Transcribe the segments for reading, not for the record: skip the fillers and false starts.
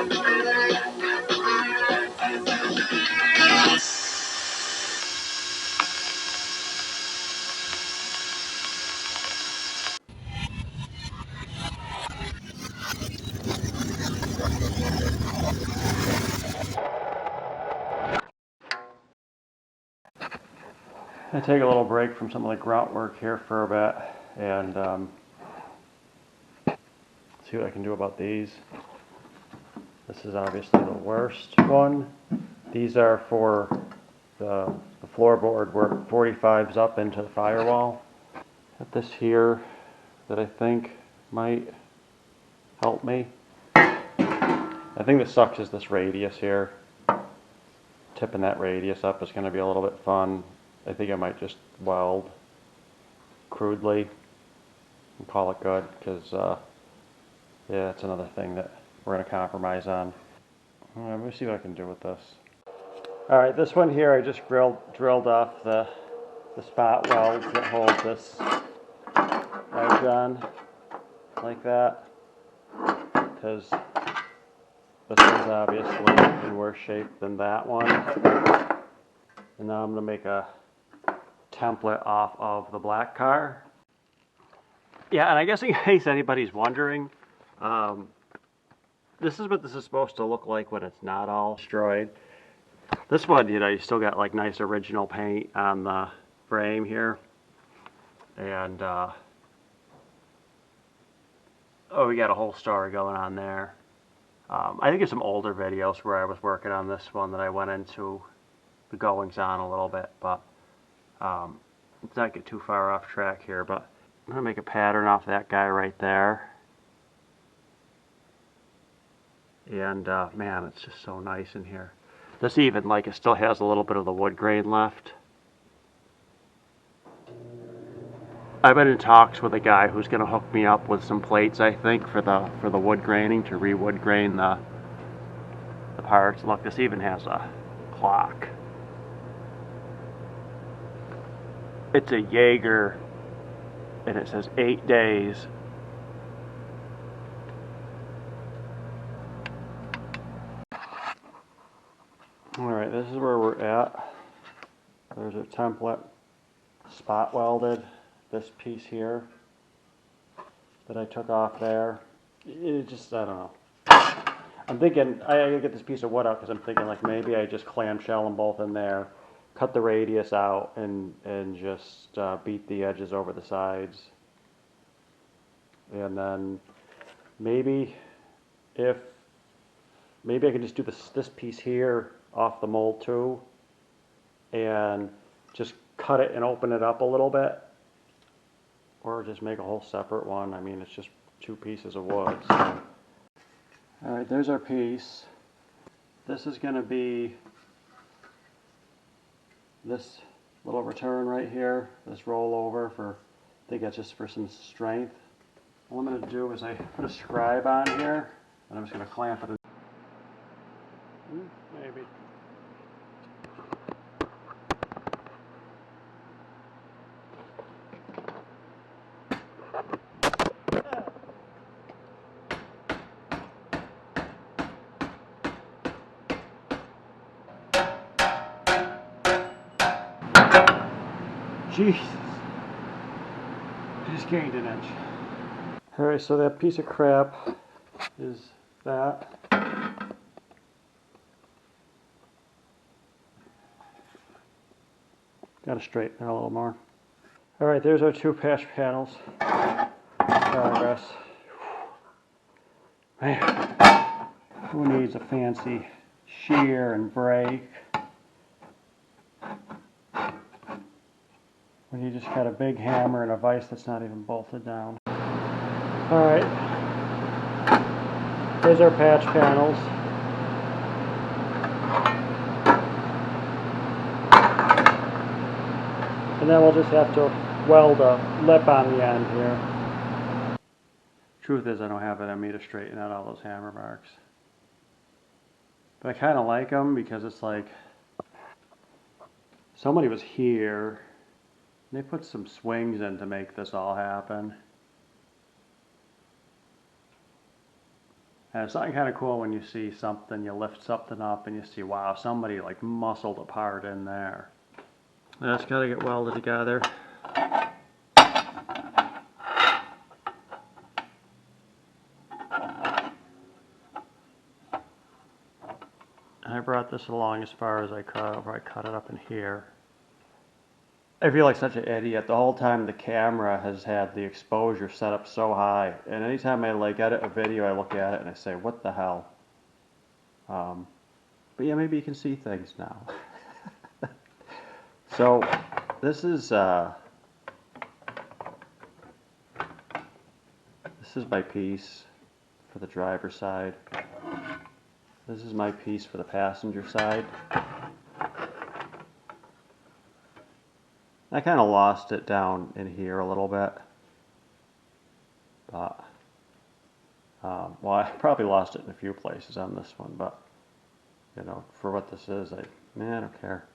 I take a little break from some of the grunt work here for a bit and see what I can do about these. This is obviously the worst one. These are for the floorboard where 45's up into the firewall. Got this here that I think might help me. I think the sucks is this radius here. Tipping that radius up is going to be a little bit fun. I think I might just weld crudely and call it good, because yeah, it's another thing that we're going to compromise on. Let me see what I can do with this. Alright, this one here I just drilled off the spot welds that hold this edge on, like that, because this one's obviously in worse shape than that one. And now I'm going to make a template off of the black car. Yeah, and I guess in case anybody's wondering, this is what this is supposed to look like when it's not all destroyed. This one, you know, you still got like nice original paint on the frame here. And, oh, we got a whole story going on there. I think it's some older videos where I was working on this one that I went into the goings on a little bit, but let's not get too far off track here. But I'm gonna make a pattern off that guy right there. And man, it's just so nice in here. This even, like, it still has a little bit of the wood grain left. I've been in talks with a guy who's going to hook me up with some plates, I think, for the wood graining, to re-wood grain the parts. Look, this even has a clock. It's a Jaeger, and it says 8 days. Alright, this is where we're at. There's a template spot welded. This piece here that I took off there. It just, I don't know. I'm thinking, I gotta get this piece of wood out because I'm thinking like maybe I just clamshell them both in there, cut the radius out, and just beat the edges over the sides. And then maybe I can just do this piece here off the mold too, and just cut it and open it up a little bit. Or just make a whole separate one. I mean, it's just 2 pieces of wood. So. Alright, there's our piece. This is going to be this little return right here, this rollover for, I think that's just for some strength. What I'm going to do is I put a scribe on here, and I'm just going to clamp it in. Maybe. Jesus, I just gained an inch. Alright, so that piece of crap is that. Gotta straighten it a little more. Alright, there's our 2 patch panels. Progress. Man, who needs a fancy shear and brake when you just got a big hammer and a vise that's not even bolted down? Alright, here's our patch panels. And then we'll just have to weld a lip on the end here. Truth is, I don't have it on me to straighten out all those hammer marks. But I kind of like them because it's like somebody was here and they put some swings in to make this all happen. And it's something kind of cool when you see something, you lift something up and you see, wow, somebody like muscled a part in there. That's got to get welded together. I brought this along as far as I could. I'll probably cut it up in here. I feel like such an idiot. The whole time the camera has had the exposure set up so high, and anytime I like edit a video, I look at it and I say, "What the hell?" But yeah, maybe you can see things now. So this is my piece for the driver's side. This is my piece for the passenger side. I kind of lost it down in here a little bit, but well, I probably lost it in a few places on this one, but you know, for what this is, I don't care.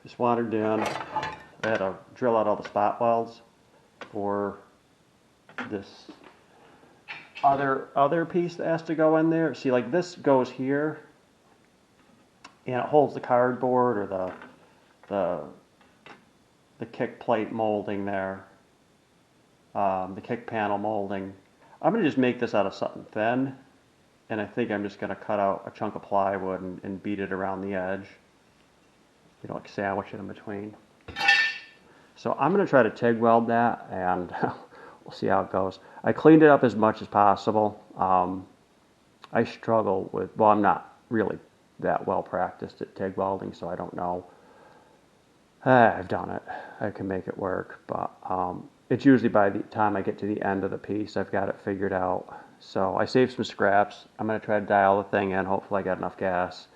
Just wandered in. I had to drill out all the spot welds for this other piece that has to go in there. See, like this goes here, and it holds the cardboard or the kick plate molding there, the kick panel molding. I'm gonna just make this out of something thin, and I think I'm just gonna cut out a chunk of plywood and beat it around the edge. You know, like sandwich it in between. So I'm gonna try to TIG weld that, and we'll see how it goes. I cleaned it up as much as possible. I struggle with, well, I'm not really that well practiced at TIG welding, so I don't know. I've done it. I can make it work, but it's usually by the time I get to the end of the piece, I've got it figured out. So I saved some scraps. I'm gonna try to dial the thing in. Hopefully I got enough gas.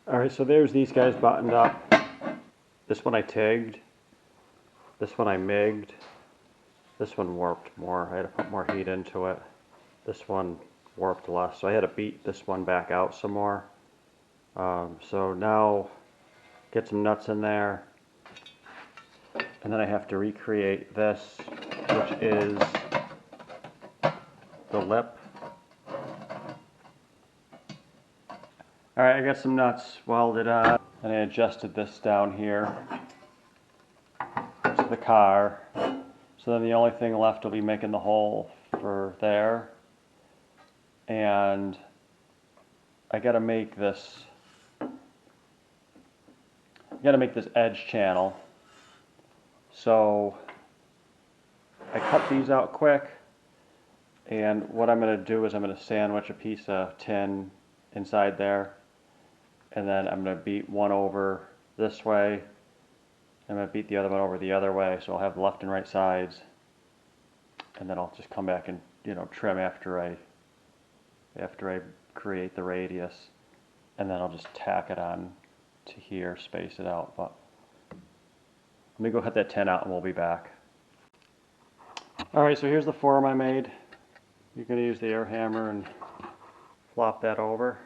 All right, so there's these guys buttoned up. This one I TIG'd. This one I MIG'd. This one warped more. I had to put more heat into it. This one warped less, so I had to beat this one back out some more. So now get some nuts in there, and then I have to recreate this, which is the lip. All right, I got some nuts welded on, and I adjusted this down here to the car. So then the only thing left will be making the hole for there. And I gotta make this edge channel. So I cut these out quick, and what I'm gonna do is I'm gonna sandwich a piece of tin inside there, and then I'm going to beat one over this way. I'm going to beat the other one over the other way, so I'll have the left and right sides, and then I'll just come back and, you know, trim after I create the radius, and then I'll just tack it on to here, space it out. But let me go cut that 10 out and we'll be back. Alright, so here's the form I made. You're going to use the air hammer and flop that over.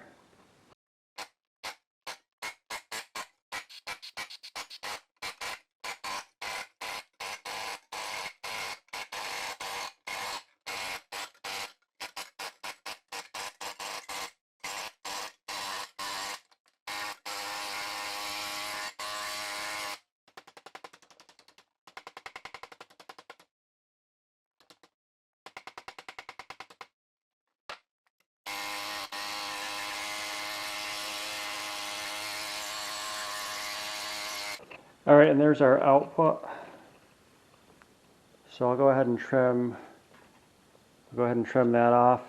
Alright, and there's our output. So I'll go ahead and trim that off,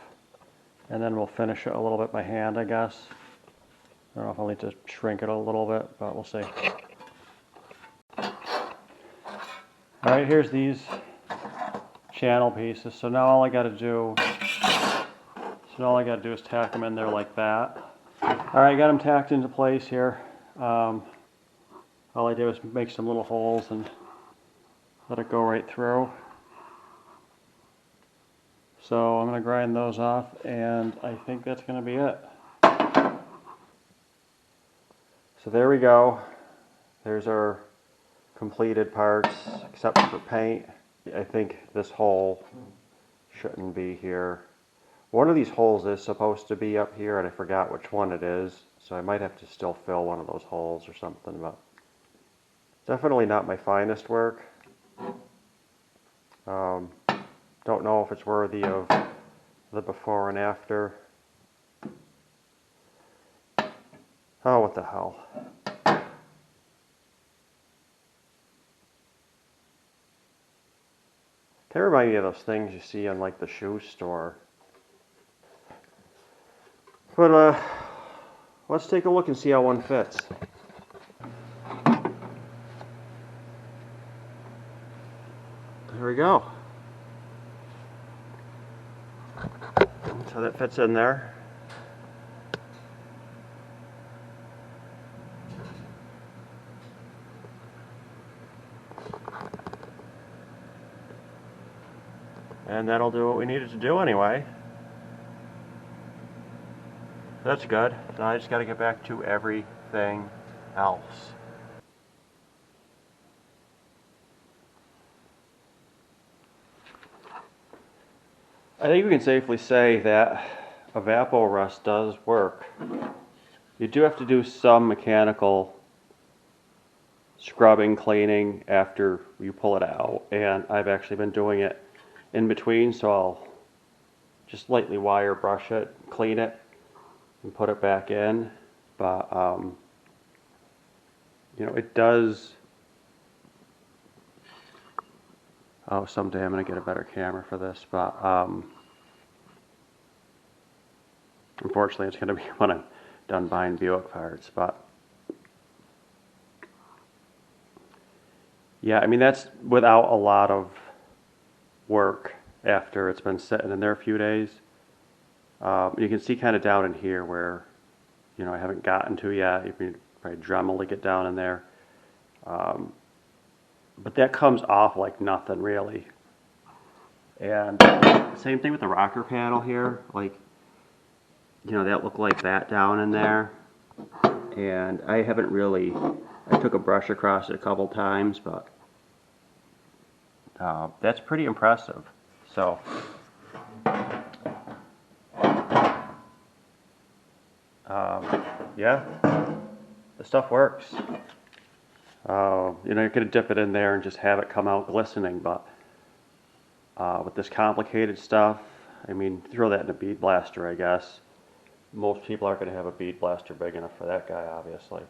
and then we'll finish it a little bit by hand, I guess. I don't know if I'll need to shrink it a little bit, but we'll see. Alright, here's these channel pieces. So now all I gotta do is tack them in there like that. Alright, got them tacked into place here. All I did was make some little holes and let it go right through. So I'm going to grind those off, and I think that's going to be it. So there we go. There's our completed parts, except for paint. I think this hole shouldn't be here. One of these holes is supposed to be up here, and I forgot which one it is. So I might have to still fill one of those holes or something, but definitely not my finest work. Don't know if it's worthy of the before and after. Oh, what the hell. They remind me of those things you see in like the shoe store. But let's take a look and see how one fits. There we go. So that fits in there. And that'll do what we needed to do anyway. That's good. Now I just got to get back to everything else. I think we can safely say that Evapo-Rust does work. You do have to do some mechanical scrubbing, cleaning after you pull it out, and I've actually been doing it in between, so I'll just lightly wire brush it, clean it, and put it back in. But you know, it does. Oh, someday I'm gonna get a better camera for this, but unfortunately it's gonna be when I'm done buying Bluick parts. But yeah, I mean, that's without a lot of work after it's been sitting in there a few days. You can see kind of down in here where, you know, I haven't gotten to yet. You can probably Dremel to get down in there. But that comes off like nothing really. And same thing with the rocker panel here. Like, you know, that looked like that down in there. And I haven't really, I took a brush across it a couple times, but that's pretty impressive. So yeah, the stuff works. You know, you could dip it in there and just have it come out glistening, but with this complicated stuff, I mean, throw that in a bead blaster, I guess. Most people aren't going to have a bead blaster big enough for that guy, obviously.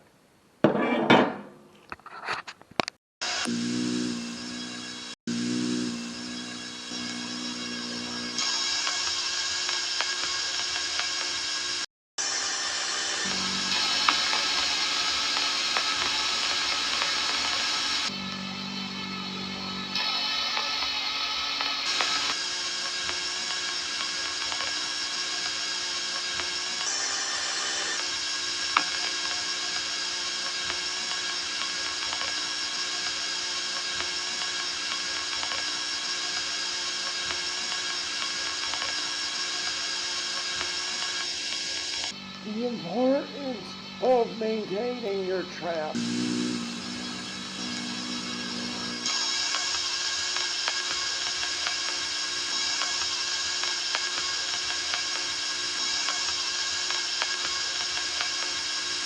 The importance of maintaining your trap.